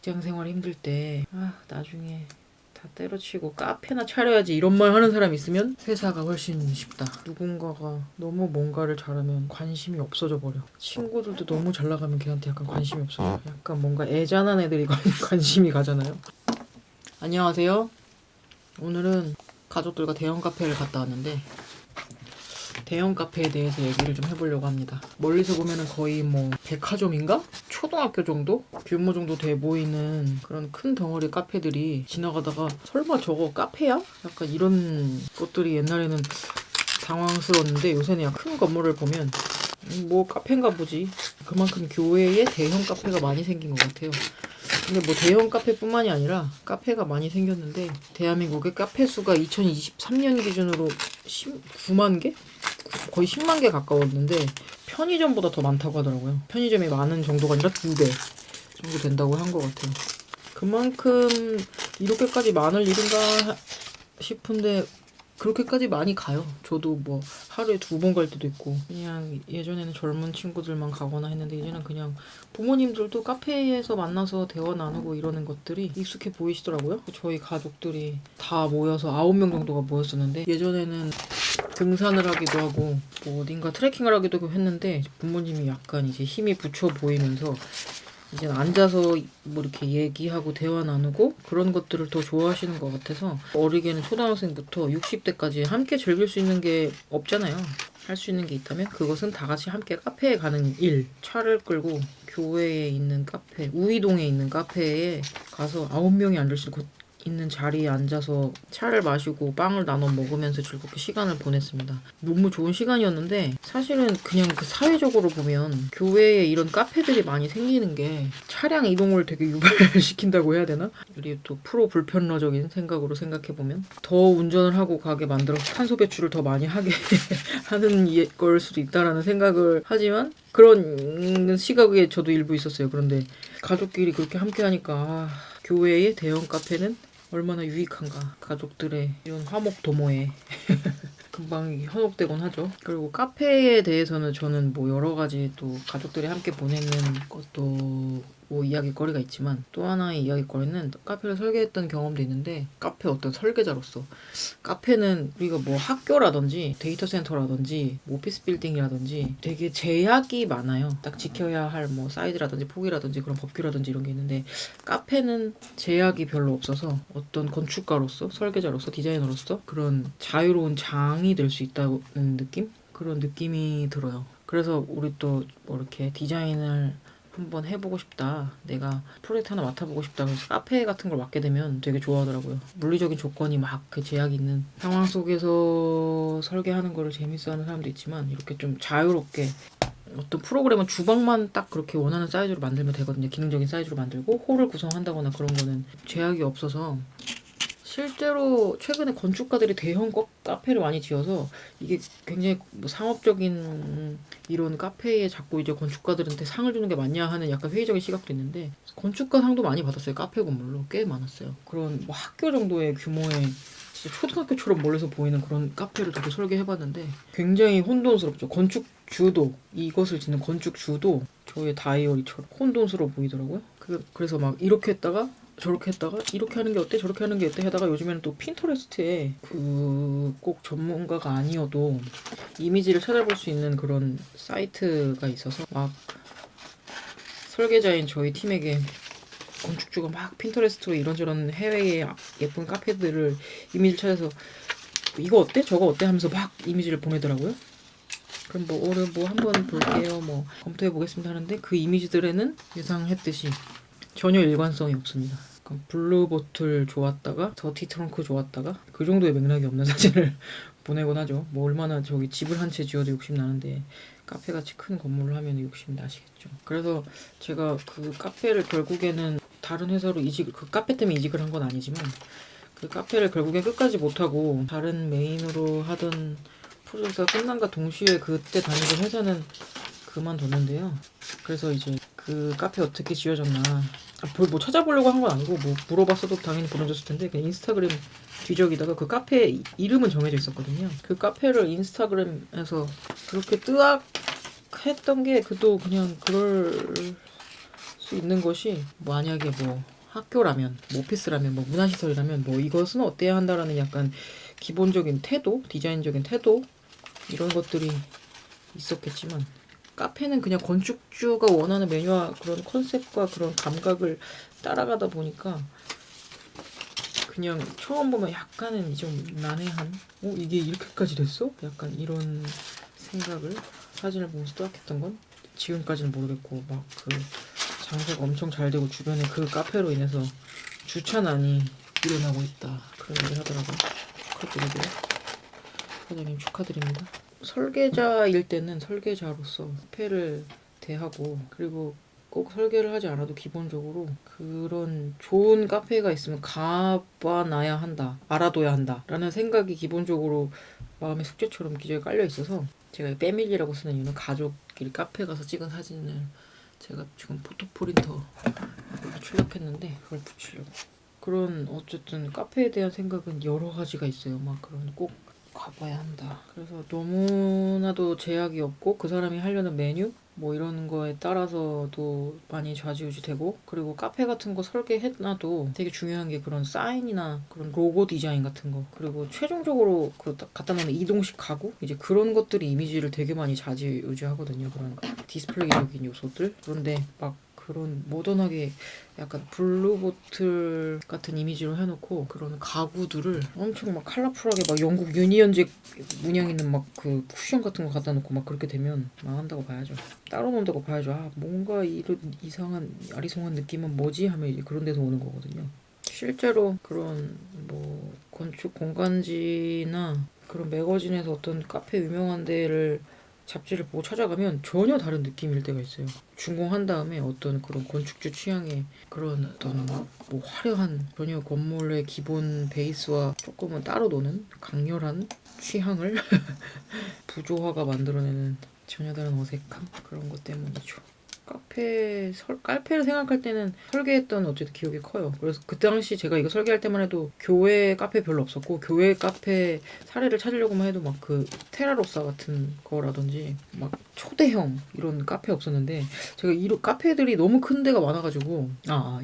직장 생활 힘들 때 나중에 다 때려치고 카페나 차려야지 이런 말 하는 사람 있으면 회사가 훨씬 쉽다. 누군가가 너무 뭔가를 잘하면 관심이 없어져 버려. 친구들도 너무 잘 나가면 걔한테 약간 관심이 없어져. 약간 뭔가 애잔한 애들이 관심이 가잖아요. 안녕하세요. 오늘은 가족들과 대형 카페를 갔다 왔는데 대형 카페에 대해서 얘기를 좀 해보려고 합니다. 멀리서 보면은 거의 뭐 백화점인가? 초등학교 정도? 규모 정도 돼 보이는 그런 큰 덩어리 카페들이 지나가다가 설마 저거 카페야? 약간 이런 것들이 옛날에는 당황스러웠는데 요새는 약간 큰 건물을 보면 뭐 카페인가 보지. 그만큼 교외에 대형 카페가 많이 생긴 것 같아요. 근데 뭐 대형 카페뿐만이 아니라 카페가 많이 생겼는데 대한민국의 카페 수가 2023년 기준으로 9만 개? 거의 10만 개 가까웠는데 편의점보다 더 많다고 하더라고요. 편의점이 많은 정도가 아니라 2배 정도 된다고 한 것 같아요. 그만큼 이렇게까지 많을 일인가 싶은데 그렇게까지 많이 가요. 저도 뭐 하루에 2번 갈 때도 있고 그냥 예전에는 젊은 친구들만 가거나 했는데 이제는 그냥 부모님들도 카페에서 만나서 대화 나누고 이러는 것들이 익숙해 보이시더라고요. 저희 가족들이 다 모여서 9명 정도가 모였었는데 예전에는 등산을 하기도 하고 뭐 어딘가 트레킹을 하기도 하고 했는데 부모님이 약간 이제 힘이 붙여 보이면서 이제 앉아서 뭐 이렇게 얘기하고 대화 나누고 그런 것들을 더 좋아하시는 것 같아서 어리게는 초등학생부터 60대까지 함께 즐길 수 있는 게 없잖아요. 할 수 있는 게 있다면 그것은 다 같이 함께 카페에 가는 일. 차를 끌고 교외에 있는 카페, 우이동에 있는 카페에 가서 9명이 앉을 수 있는 자리에 앉아서 차를 마시고 빵을 나눠 먹으면서 즐겁게 시간을 보냈습니다. 너무 좋은 시간이었는데 사실은 그냥 그 사회적으로 보면 교외에 이런 카페들이 많이 생기는 게 차량 이동을 되게 유발시킨다고 해야 되나? 우리 또 프로 불편러적인 생각으로 생각해보면 더 운전을 하고 가게 만들어서 탄소 배출을 더 많이 하게 하는 걸 수도 있다라는 생각을 하지만 그런 시각에 저도 일부 있었어요. 그런데 가족끼리 그렇게 함께 하니까 교외의 대형 카페는 얼마나 유익한가. 가족들의 이런 화목도모에 금방 현혹되곤 하죠. 그리고 카페에 대해서는 저는 뭐 여러 가지 또 가족들이 함께 보내는 것도 뭐 이야기거리가 있지만 또 하나의 이야기거리는 카페를 설계했던 경험도 있는데 카페 어떤 설계자로서 카페는 우리가 뭐 학교라든지 데이터 센터라든지 뭐 오피스 빌딩이라든지 되게 제약이 많아요. 딱 지켜야 할 뭐 사이즈라든지 폭이라든지 그런 법규라든지 이런 게 있는데 카페는 제약이 별로 없어서 어떤 건축가로서 설계자로서 디자이너로서 그런 자유로운 장이 될 수 있다는 느낌? 그런 느낌이 들어요. 그래서 우리 또 뭐 이렇게 디자인을 한번 해보고 싶다. 내가 프로젝트 하나 맡아보고 싶다. 그래서 카페 같은 걸 맡게 되면 되게 좋아하더라고요. 물리적인 조건이 막 그 제약이 있는 상황 속에서 설계하는 거를 재밌어하는 사람도 있지만 이렇게 좀 자유롭게 어떤 프로그램은 주방만 딱 그렇게 원하는 사이즈로 만들면 되거든요. 기능적인 사이즈로 만들고 홀을 구성한다거나 그런 거는 제약이 없어서 실제로 최근에 건축가들이 대형 카페를 많이 지어서 이게 굉장히 뭐 상업적인 이런 카페에 자꾸 이제 건축가들한테 상을 주는 게 맞냐 하는 약간 회의적인 시각도 있는데 건축가 상도 많이 받았어요. 카페 건물로 꽤 많았어요. 그런 뭐 학교 정도의 규모의 진짜 초등학교처럼 멀리서 보이는 그런 카페를 저도 설계해봤는데 굉장히 혼돈스럽죠. 건축주도 이것을 짓는 건축주도 저의 다이어리처럼 혼돈스러워 보이더라고요. 그래서 막 이렇게 했다가 저렇게 했다가 이렇게 하는 게 어때 저렇게 하는 게 어때 하다가 요즘에는 또 핀터레스트에 그 꼭 전문가가 아니어도 이미지를 찾아볼 수 있는 그런 사이트가 있어서 막 설계자인 저희 팀에게 건축주가 막 핀터레스트로 이런저런 해외의 예쁜 카페들을 이미지를 찾아서 이거 어때 저거 어때 하면서 막 이미지를 보내더라고요. 그럼 뭐 오늘 뭐 한번 볼게요 뭐 검토해 보겠습니다 하는데 그 이미지들에는 예상했듯이 전혀 일관성이 없습니다. 블루보틀 좋았다가 더티 트렁크 좋았다가 그 정도의 맥락이 없는 사진을 보내곤 하죠. 뭐 얼마나 저기 집을 한 채 지어도 욕심 나는데 카페같이 큰 건물을 하면 욕심 나시겠죠. 그래서 제가 그 카페를 결국에는 다른 회사로 그 카페 때문에 이직을 한 건 아니지만 그 카페를 결국에 끝까지 못하고 다른 메인으로 하던 프로젝트가 끝난과 동시에 그때 다니던 회사는 그만뒀는데요. 그래서 이제 그 카페 어떻게 지어졌나 뭐 찾아보려고 한 건 아니고 뭐 물어봤어도 당연히 보내줬을 텐데 그냥 인스타그램 뒤적이다가 그 카페 이름은 정해져 있었거든요. 그 카페를 인스타그램에서 그렇게 뜨악했던 게 그도 그냥 그럴 수 있는 것이 만약에 뭐 학교라면, 뭐 오피스라면, 뭐 문화시설이라면 뭐 이것은 어때야 한다라는 약간 기본적인 태도, 디자인적인 태도 이런 것들이 있었겠지만 카페는 그냥 건축주가 원하는 메뉴와 그런 컨셉과 그런 감각을 따라가다 보니까 그냥 처음 보면 약간은 좀 난해한 이게 이렇게까지 됐어? 약간 이런 생각을 사진을 보면서 또 했던 건 지금까지는 모르겠고 막 그 장사가 엄청 잘 되고 주변에 그 카페로 인해서 주차난이 일어나고 있다 그런 얘기를 하더라고요. 축하드리고요. 사장님 축하드립니다. 설계자일 때는 설계자로서 카페를 대하고 그리고 꼭 설계를 하지 않아도 기본적으로 그런 좋은 카페가 있으면 가봐놔야 한다, 알아둬야 한다 라는 생각이 기본적으로 마음의 숙제처럼 기저에 깔려 있어서 제가 패밀리라고 쓰는 이유는 가족끼리 카페 가서 찍은 사진을 제가 지금 포토프린터 출력했는데 그걸 붙이려고. 그런 어쨌든 카페에 대한 생각은 여러 가지가 있어요. 막 그런 꼭 가봐야 한다. 그래서 너무나도 제약이 없고 그 사람이 하려는 메뉴 뭐 이런 거에 따라서도 많이 좌지우지되고 그리고 카페 같은 거 설계해놔도 되게 중요한 게 그런 사인이나 그런 로고 디자인 같은 거 그리고 최종적으로 그 갖다 놓는 이동식 가구 이제 그런 것들이 이미지를 되게 많이 좌지우지하거든요. 그런 디스플레이적인 요소들. 그런데 막 그런 모던하게 약간 블루보틀 같은 이미지로 해놓고 그런 가구들을 엄청 막 컬러풀하게 막 영국 유니언잭 문양 있는 막 그 쿠션 같은 거 갖다 놓고 막 그렇게 되면 망한다고 봐야죠. 따로 논다고 봐야죠. 아 뭔가 이런 이상한 아리송한 느낌은 뭐지 하면 이제 그런 데서 오는 거거든요. 실제로 그런 뭐 건축 공간지나 그런 매거진에서 어떤 카페 유명한 데를 잡지를 보고 찾아가면 전혀 다른 느낌일 때가 있어요. 준공한 다음에 어떤 그런 건축주 취향의 그런 어떤 뭐 화려한 전혀 건물의 기본 베이스와 조금은 따로 노는 강렬한 취향을 부조화가 만들어내는 전혀 다른 어색함 그런 것 때문이죠. 카페를 생각할 때는 설계했던 어쨌든 기억이 커요. 그래서 그때 당시 제가 이거 설계할 때만 해도 교회 카페 별로 없었고 교회 카페 사례를 찾으려고만 해도 막 그 테라로사 같은 거라든지 막 초대형 이런 카페 없었는데 제가 이런 카페들이 너무 큰 데가 많아가지고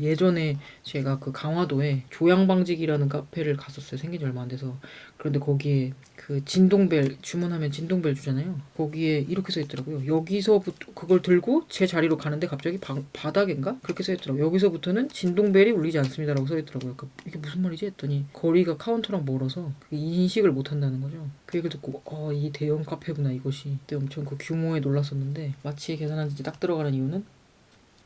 예전에 제가 그 강화도에 조양방직이라는 카페를 갔었어요. 생긴 지 얼마 안 돼서. 그런데 거기에 그 진동벨 주문하면 진동벨 주잖아요. 거기에 이렇게 써 있더라고요. 여기서부터 그걸 들고 제 자리로 가는데 갑자기 바닥인가 그렇게 써 있더라고요. 여기서부터는 진동벨이 울리지 않습니다라고 써 있더라고요. 이게 무슨 말이지 했더니 거리가 카운터랑 멀어서 인식을 못 한다는 거죠. 그 얘기를 듣고 이 대형 카페구나 이것이. 그때 엄청 그 규모에 놀랐었는데 마치 계산한 지 딱 들어가는 이유는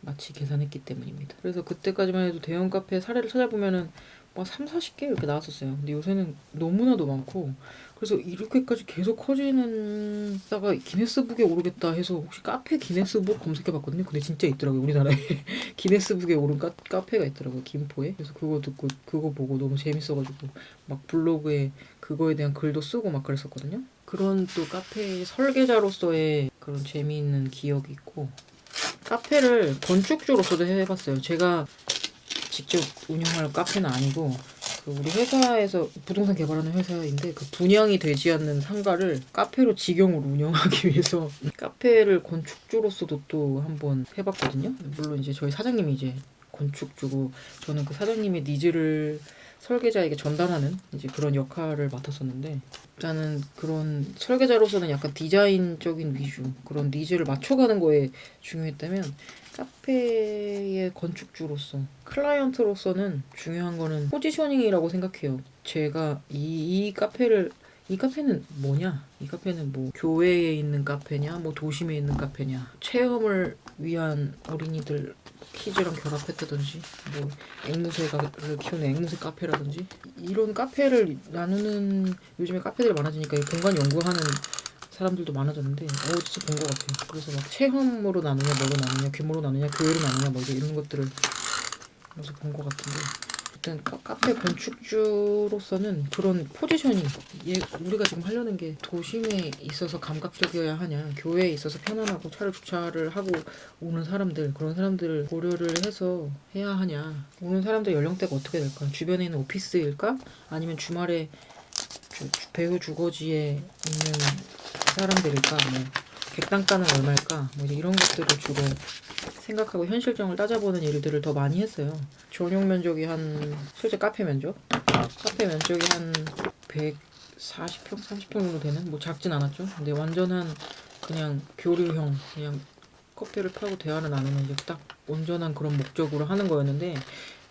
마치 계산했기 때문입니다. 그래서 그때까지만 해도 대형 카페 사례를 찾아보면은 막 3, 40개 이렇게 나왔었어요. 근데 요새는 너무나도 많고 그래서 이렇게까지 계속 커지는 다가 기네스북에 오르겠다 해서 혹시 카페 기네스북 검색해봤거든요. 근데 진짜 있더라고요. 우리나라에 기네스북에 오른 카페가 있더라고요. 김포에. 그래서 그거 듣고 그거 보고 너무 재밌어가지고 막 블로그에 그거에 대한 글도 쓰고 막 그랬었거든요. 그런 또 카페 설계자로서의 그런 재미있는 기억이 있고 카페를 건축주로서도 해봤어요. 제가 직접 운영할 카페는 아니고 그 우리 회사에서 부동산 개발하는 회사인데 그 분양이 되지 않는 상가를 카페로 직영으로 운영하기 위해서 카페를 건축주로서도 또 한번 해봤거든요. 물론 이제 저희 사장님이 이제 건축주고 저는 그 사장님의 니즈를 설계자에게 전달하는 이제 그런 역할을 맡았었는데 일단은 그런 설계자로서는 약간 디자인적인 위주 그런 니즈를 맞춰가는 거에 중요했다면 카페의 건축주로서 클라이언트로서는 중요한 거는 포지셔닝이라고 생각해요. 제가 이 카페는 뭐냐? 이 카페는 뭐 교회에 있는 카페냐? 뭐 도심에 있는 카페냐? 체험을 위한 어린이들 키즈랑 결합했다든지 뭐 앵무새를 키우는 앵무새 카페라든지 이런 카페를 나누는 요즘에 카페들이 많아지니까 공간 연구하는 사람들도 많아졌는데 어디서 본 것 같아요. 그래서 막 체험으로 나누냐 뭐로 나누냐 규모로 나누냐 교회로 나누냐 뭐 이런 것들을 그래서 본 것 같은데 일단 카페 건축주로서는 그런 포지셔닝 우리가 지금 하려는 게 도심에 있어서 감각적이어야 하냐 교회에 있어서 편안하고 차를 주차를 하고 오는 사람들 그런 사람들을 고려를 해서 해야 하냐 오는 사람들 연령대가 어떻게 될까 주변에 있는 오피스일까 아니면 주말에 배우 주거지에 있는 사람들일까 뭐 객단가는 얼마일까 뭐 이제 이런 것들을 주로 생각하고 현실성을 따져보는 일들을 더 많이 했어요. 전용 면적이 실제 카페 면적이 한 140평, 30평 정도 되는, 뭐 작진 않았죠. 근데 완전한 그냥 교류형, 그냥 커피를 팔고 대화를 나누는 이제 딱 온전한 그런 목적으로 하는 거였는데,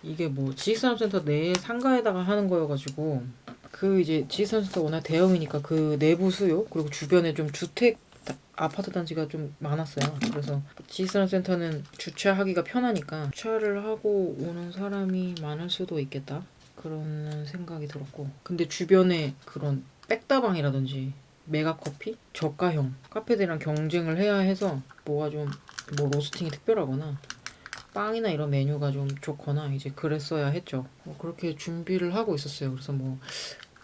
이게 뭐 지식산업센터 내 상가에다가 하는 거여가지고, 그 이제 지식산업센터 워낙 대형이니까 그 내부 수요, 그리고 주변에 좀 주택 아파트 단지가 좀 많았어요. 그래서 지식산업센터는 주차하기가 편하니까 주차를 하고 오는 사람이 많을 수도 있겠다, 그런 생각이 들었고, 근데 주변에 그런 백다방이라든지 메가커피, 저가형 카페들이랑 경쟁을 해야 해서 뭐가 좀 뭐 로스팅이 특별하거나 빵이나 이런 메뉴가 좀 좋거나 이제 그랬어야 했죠. 뭐 그렇게 준비를 하고 있었어요. 그래서 뭐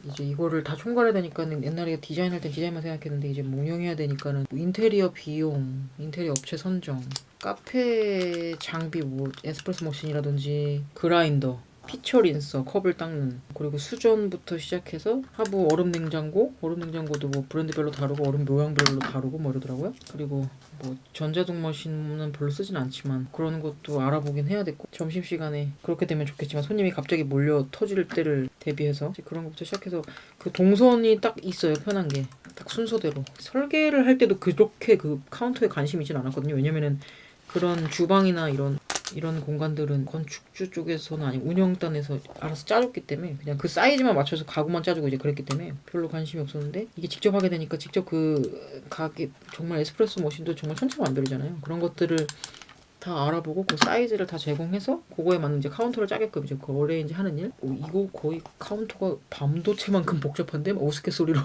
이제 이거를 다 총괄해야 되니까는, 옛날에 디자인할 때 디자인만 생각했는데 이제 뭐 운영해야 되니까는 뭐 인테리어 비용, 인테리어 업체 선정, 카페 장비, 뭐 에스프레소 머신이라든지 그라인더, 피처 린서, 컵을 닦는, 그리고 수전부터 시작해서 하부 얼음 냉장고도 뭐 브랜드별로 다르고 얼음 모양별로 다르고 뭐 이러더라고요. 그리고 뭐 전자동 머신은 별로 쓰진 않지만 그런 것도 알아보긴 해야 됐고, 점심시간에 그렇게 되면 좋겠지만 손님이 갑자기 몰려 터질 때를 대비해서 이제 그런 것부터 시작해서 그 동선이 딱 있어요. 편한 게 딱 순서대로. 설계를 할 때도 그렇게 그 카운터에 관심이 있진 않았거든요. 왜냐면은 그런 주방이나 이런 공간들은 건축주 쪽에서는 아니고 운영단에서 알아서 짜줬기 때문에 그냥 그 사이즈만 맞춰서 가구만 짜주고 이제 그랬기 때문에 별로 관심이 없었는데, 이게 직접 하게 되니까 직접 그 가게, 정말 에스프레소 머신도 정말 천차만별이잖아요. 그런 것들을 다 알아보고 그 사이즈를 다 제공해서 그거에 맞는 이제 카운터를 짜게끔 이제 거래 이제 하는 일. 이거 거의 카운터가 밤도체만큼 복잡한데 막 우스갯소리로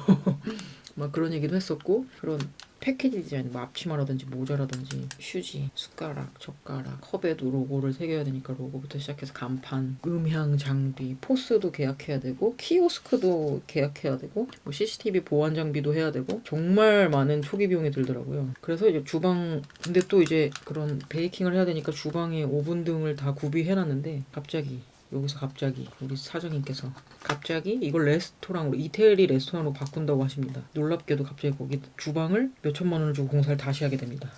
막 그런 얘기도 했었고, 그런 패키지 디자인, 뭐 앞치마라든지 모자라든지 휴지, 숟가락, 젓가락, 컵에도 로고를 새겨야 되니까 로고부터 시작해서 간판, 음향 장비, 포스도 계약해야 되고, 키오스크도 계약해야 되고, 뭐 CCTV 보안 장비도 해야 되고, 정말 많은 초기 비용이 들더라고요. 그래서 이제 주방, 근데 또 이제 그런 베이킹을 해야 되니까 주방에 오븐 등을 다 구비해놨는데 여기서 갑자기 우리 사장님께서 갑자기 이걸 레스토랑으로, 이태리 레스토랑으로 바꾼다고 하십니다. 놀랍게도 갑자기 거기 주방을 몇천만 원을 주고 공사를 다시 하게 됩니다.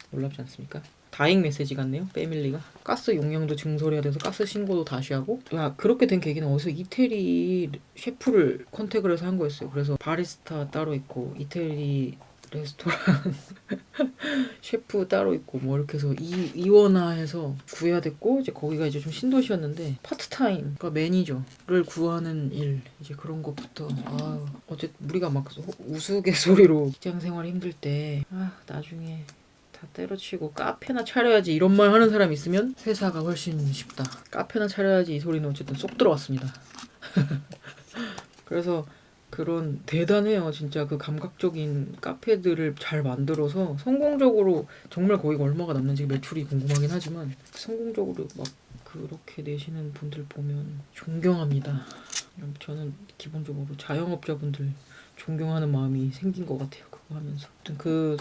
놀랍지 않습니까? 다행 메시지 같네요. 패밀리가 가스 용량도 증설해야 돼서 가스 신고도 다시 하고. 그렇게 된 계기는 어디서 이태리 셰프를 컨택을 해서 한 거였어요. 그래서 바리스타 따로 있고 이태리 레스토랑 셰프 따로 있고 뭐 이렇게 해서 이원화해서 구해야 됐고, 이제 거기가 이제 좀 신도시였는데 파트타임, 그러니까 매니저를 구하는 일, 이제 그런 것부터 어제 우리가 막 우스갯소리로 직장 생활 힘들 때 나중에 다 때려치고 카페나 차려야지 이런 말 하는 사람 있으면 회사가 훨씬 쉽다. 카페나 차려야지 이 소리는 어쨌든 쏙 들어왔습니다. 그래서 그런 대단해요. 진짜 그 감각적인 카페들을 잘 만들어서 성공적으로, 정말 거기가 얼마가 남는지 매출이 궁금하긴 하지만 성공적으로 막 그렇게 내시는 분들 보면 존경합니다. 저는 기본적으로 자영업자분들 존경하는 마음이 생긴 것 같아요. 그거 하면서. 아무튼 그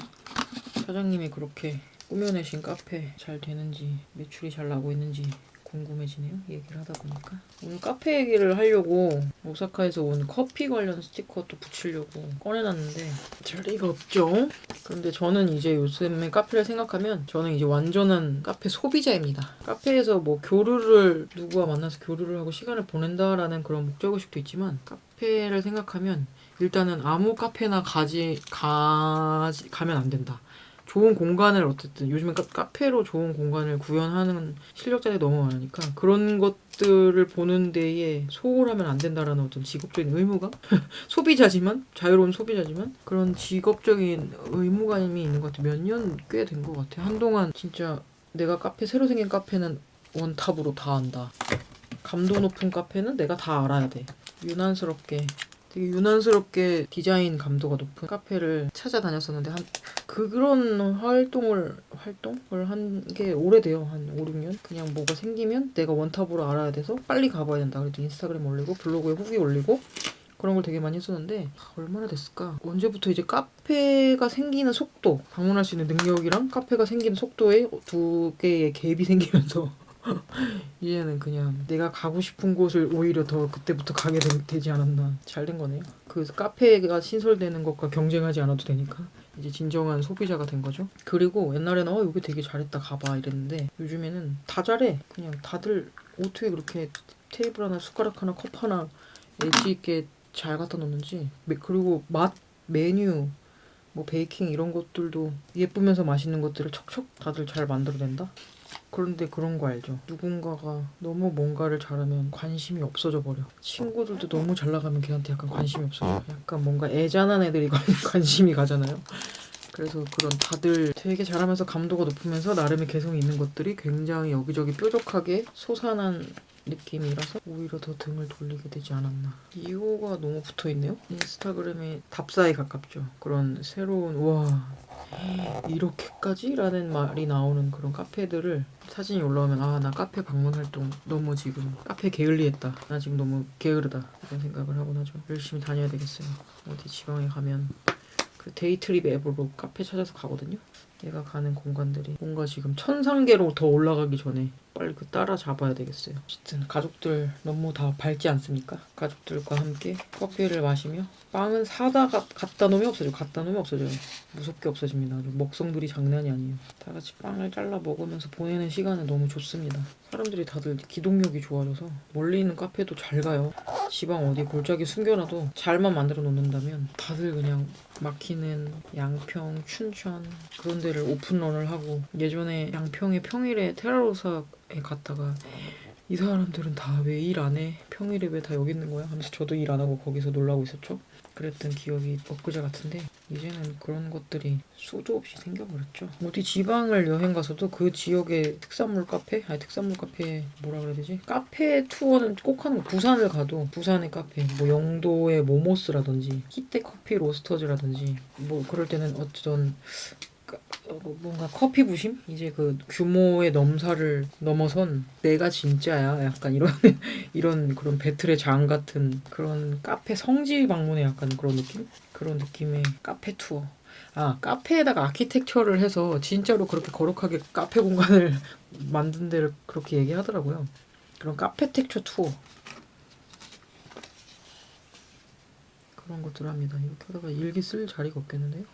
사장님이 그렇게 꾸며내신 카페 잘 되는지, 매출이 잘 나고 있는지 궁금해지네요. 얘기를 하다 보니까. 오늘 카페 얘기를 하려고 오사카에서 온 커피 관련 스티커도 붙이려고 꺼내놨는데 잘 리가 없죠. 그런데 저는 이제 요즘에 카페를 생각하면 저는 이제 완전한 카페 소비자입니다. 카페에서 뭐 누구와 만나서 교류를 하고 시간을 보낸다라는 그런 목적의식도 있지만, 카페를 생각하면 일단은 아무 카페나 가면 안 된다. 좋은 공간을, 어쨌든 요즘엔 카페로 좋은 공간을 구현하는 실력자들이 너무 많으니까 그런 것들을 보는 데에 소홀하면 안 된다라는 어떤 직업적인 의무감? 소비자지만, 자유로운 소비자지만 그런 직업적인 의무감이 있는 것 같아요. 몇 년 꽤 된 것 같아요. 한동안 진짜 내가 새로 생긴 카페는 원탑으로 다 안다. 감도 높은 카페는 내가 다 알아야 돼. 되게 유난스럽게 디자인 감도가 높은 카페를 찾아다녔었는데, 그런 활동을 한 게 오래돼요. 한 5, 6년? 그냥 뭐가 생기면 내가 원탑으로 알아야 돼서 빨리 가봐야 된다. 그래도 인스타그램 올리고 블로그에 후기 올리고 그런 걸 되게 많이 했었는데, 얼마나 됐을까? 언제부터 이제 카페가 생기는 속도, 방문할 수 있는 능력이랑 카페가 생기는 속도에 두 개의 갭이 생기면서 이제는 그냥 내가 가고 싶은 곳을 오히려 더 그때부터 되지 않았나. 잘 된 거네요. 그 카페가 신설되는 것과 경쟁하지 않아도 되니까 이제 진정한 소비자가 된 거죠. 그리고 옛날에는 여기 되게 잘했다 가봐 이랬는데 요즘에는 다 잘해. 그냥 다들 어떻게 그렇게 테이블 하나 숟가락 하나 컵 하나 엣지 있게 잘 갖다 놓는지. 그리고 맛, 메뉴, 뭐 베이킹 이런 것들도 예쁘면서 맛있는 것들을 척척 다들 잘 만들어낸다. 그런데 그런 거 알죠? 누군가가 너무 뭔가를 잘하면 관심이 없어져 버려. 친구들도 너무 잘 나가면 걔한테 약간 관심이 없어져. 약간 뭔가 애잔한 애들이 관심이 가잖아요. 그래서 그런 다들 되게 잘하면서 감도가 높으면서 나름의 개성이 있는 것들이 굉장히 여기저기 뾰족하게 솟아난 느낌이라서 오히려 더 등을 돌리게 되지 않았나. 2호가 너무 붙어있네요. 인스타그램에 답사에 가깝죠. 그런 새로운 와 이렇게까지? 라는 말이 나오는 그런 카페들을 사진이 올라오면 나 카페 방문 활동 너무 지금 카페 게을리했다. 나 지금 너무 게으르다. 이런 생각을 하곤 하죠. 열심히 다녀야 되겠어요. 어디 지방에 가면 그 데이트립 앱으로 카페 찾아서 가거든요. 내가 가는 공간들이 뭔가 지금 천상계로 더 올라가기 전에 빨리 그 따라잡아야 되겠어요. 어쨌든 가족들 너무 다 밝지 않습니까? 가족들과 함께 커피를 마시며 빵은 사다가 갖다 놓으면 없어져요. 갖다 놓으면 없어져요. 무섭게 없어집니다. 아주 먹성들이 장난이 아니에요. 다 같이 빵을 잘라 먹으면서 보내는 시간은 너무 좋습니다. 사람들이 다들 기동력이 좋아져서 멀리 있는 카페도 잘 가요. 지방 어디 골짜기 숨겨놔도 잘만 만들어 놓는다면 다들 그냥 막히는 양평, 춘천 그런 데를 오픈런을 하고 예전에 양평의 평일에 테라로사에 갔다가 이 사람들은 다 왜 일 안 해? 평일에 왜 다 여기 있는 거야? 하면서 저도 일 안 하고 거기서 놀라고 있었죠. 그랬던 기억이 엊그제 같은데 이제는 그런 것들이 수도 없이 생겨버렸죠. 어디 지방을 여행 가서도 그 지역의 특산물 카페? 아니 특산물 카페 뭐라 그래야 되지? 카페 투어는 꼭 하는 거. 부산을 가도 부산의 카페 뭐 영도의 모모스라든지 히테 커피 로스터즈라든지 뭐 그럴 때는 어떤 뭔가 커피 부심? 이제 그 규모의 넘사를 넘어선 내가 진짜야. 약간 이런 이런 그런 배틀의 장 같은 그런 카페 성지 방문의 약간 그런 느낌? 그런 느낌의 카페 투어. 카페에다가 아키텍처를 해서 진짜로 그렇게 거룩하게 카페 공간을 만든 데를 그렇게 얘기하더라고요. 그런 카페텍처 투어. 그런 것들을 합니다. 이렇게 하다가 일기 쓸 자리가 없겠는데요?